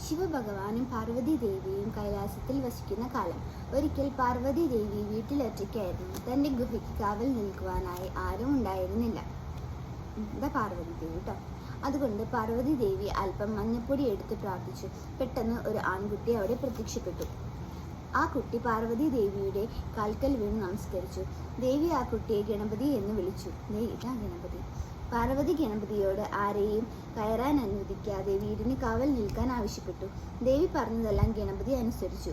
ശിവഭഗവാനും പാർവതി ദേവിയും കൈലാസത്തിൽ വസിക്കുന്ന കാലം. ഒരിക്കൽ പാർവതി ദേവി വീട്ടിലൊറ്റയ്ക്കായിരുന്നു. തൻ്റെ ഗുഹയ്ക്ക് കാവൽ നിൽക്കുവാനായി ആരും ഉണ്ടായിരുന്നില്ല. പാർവതി ദേവി കേട്ടോ. അതുകൊണ്ട് പാർവതി ദേവി അല്പം മഞ്ഞപ്പൊടി എടുത്ത് പ്രാർത്ഥിച്ചു. പെട്ടെന്ന് ഒരു ആൺകുട്ടി അവിടെ പ്രത്യക്ഷപ്പെട്ടു. ആ കുട്ടി പാർവതി ദേവിയുടെ കാൽക്കൽ വീണ് നമസ്കരിച്ചു. ദേവി ആ കുട്ടിയെ ഗണപതി എന്ന് വിളിച്ചു. ഇതാ ഗണപതി. പാർവതി ഗണപതിയോട് ആരെയും കയറാൻ അനുവദിക്കാതെ വീടിന് കാവൽ നിൽക്കാൻ ആവശ്യപ്പെട്ടു. ദേവി പറഞ്ഞതെല്ലാം ഗണപതി അനുസരിച്ചു.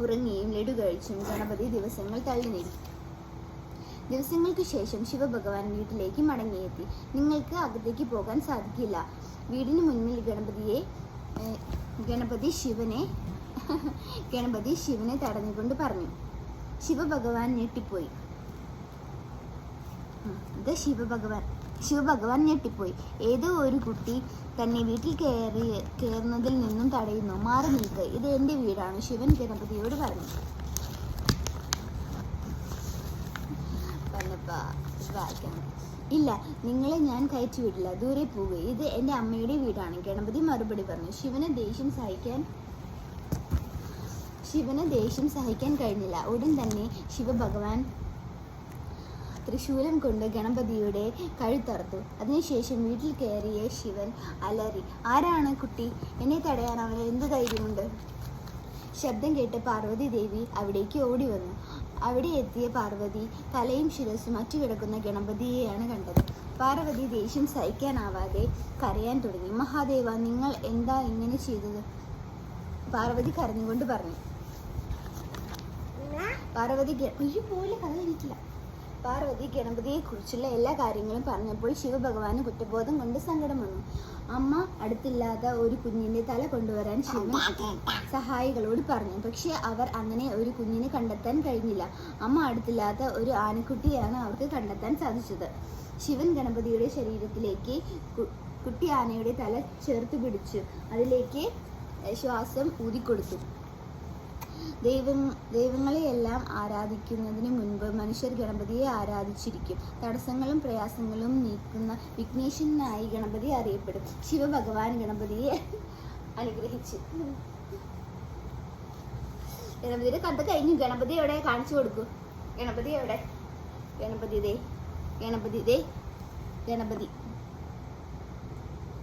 ഉറങ്ങിയും ലഡു കഴിച്ചും ഗണപതി ദിവസങ്ങൾ തള്ളി നീക്കി. ദിവസങ്ങൾക്ക് ശേഷം ശിവഭഗവാൻ വീട്ടിലേക്ക് മടങ്ങിയെത്തി. നിങ്ങൾക്ക് അകത്തേക്ക് പോകാൻ സാധിക്കില്ല. വീടിന് മുന്നിൽ ഗണപതി ശിവനെ തടഞ്ഞുകൊണ്ട് പറഞ്ഞു. ശിവഭഗവാൻ ഞെട്ടിപ്പോയി. ശിവഭഗവാൻ ഞെട്ടിപ്പോയി. ഏതോ ഒരു കുട്ടി തന്നെ വീട്ടിൽ കയറുന്നതിൽ നിന്നും തടയുന്നു. മാറി നിൽക്ക്, ഇത് എൻ്റെ വീടാണ്, ശിവൻ ഗണപതിയോട് പറഞ്ഞു. ഇല്ല, നിങ്ങളെ ഞാൻ കയറ്റിവിടില്ല, ദൂരെ പോവുക, ഇത് എൻ്റെ അമ്മയുടെ വീടാണ്, ഗണപതി മറുപടി പറഞ്ഞു. ശിവന് ദേഷ്യം സഹിക്കാൻ കഴിഞ്ഞില്ല. ഉടൻ തന്നെ ശിവഭഗവാൻ ത്രിശൂലം കൊണ്ട് ഗണപതിയുടെ കഴുത്തറുത്തു. അതിനുശേഷം വീട്ടിൽ കയറിയ ശിവൻ അലറി, ആരാണ് കുട്ടി? എന്നെ തടയാൻ അവന് എന്ത് ധൈര്യമുണ്ട്? ശബ്ദം കേട്ട് പാർവതി ദേവി അവിടേക്ക് ഓടി വന്നു. അവിടെ എത്തിയ പാർവതി തലയും ശിരസും അറ്റുകിടക്കുന്ന ഗണപതിയെയാണ് കണ്ടത്. പാർവതി ദേഷ്യം സഹിക്കാനാവാതെ കരയാൻ തുടങ്ങി. മഹാദേവ, നിങ്ങൾ എന്താ ഇങ്ങനെ ചെയ്തത്? പാർവതി കരഞ്ഞുകൊണ്ട് പറഞ്ഞു. പാർവതി ഗണപതിയെക്കുറിച്ചുള്ള എല്ലാ കാര്യങ്ങളും പറഞ്ഞപ്പോൾ ശിവഭഗവാന് കുറ്റബോധം കൊണ്ട് സങ്കടം വന്നു. അമ്മ അടുത്തില്ലാത്ത ഒരു കുഞ്ഞിന്റെ തല കൊണ്ടുവരാൻ ശിവൻ സഹായികളോട് പറഞ്ഞു. പക്ഷെ അവർ അങ്ങനെ ഒരു കുഞ്ഞിനെ കണ്ടെത്താൻ കഴിഞ്ഞില്ല. അമ്മ അടുത്തില്ലാത്ത ഒരു ആനക്കുട്ടിയാണ് അവർക്ക് കണ്ടെത്താൻ സാധിച്ചത്. ശിവൻ ഗണപതിയുടെ ശരീരത്തിലേക്ക് കുട്ടി ആനയുടെ തല ചേർത്ത് പിടിച്ചു അതിലേക്ക് ശ്വാസം ഊതിക്കൊടുത്തു. ദൈവങ്ങളെയെല്ലാം ആരാധിക്കുന്നതിന് മുൻപ് മനുഷ്യർ ഗണപതിയെ ആരാധിച്ചിരിക്കും. തടസ്സങ്ങളും പ്രയാസങ്ങളും നീക്കുന്ന വിഘ്നേശ്വരനായി ഗണപതി അറിയപ്പെടും. ശിവഭഗവാൻ ഗണപതിയെ അനുഗ്രഹിച്ചു. ഗണപതിയുടെ കഥ കഴിഞ്ഞു. ഗണപതി എവിടെ? കാണിച്ചു കൊടുക്കൂ. ഗണപതി എവിടെ? ഗണപതി.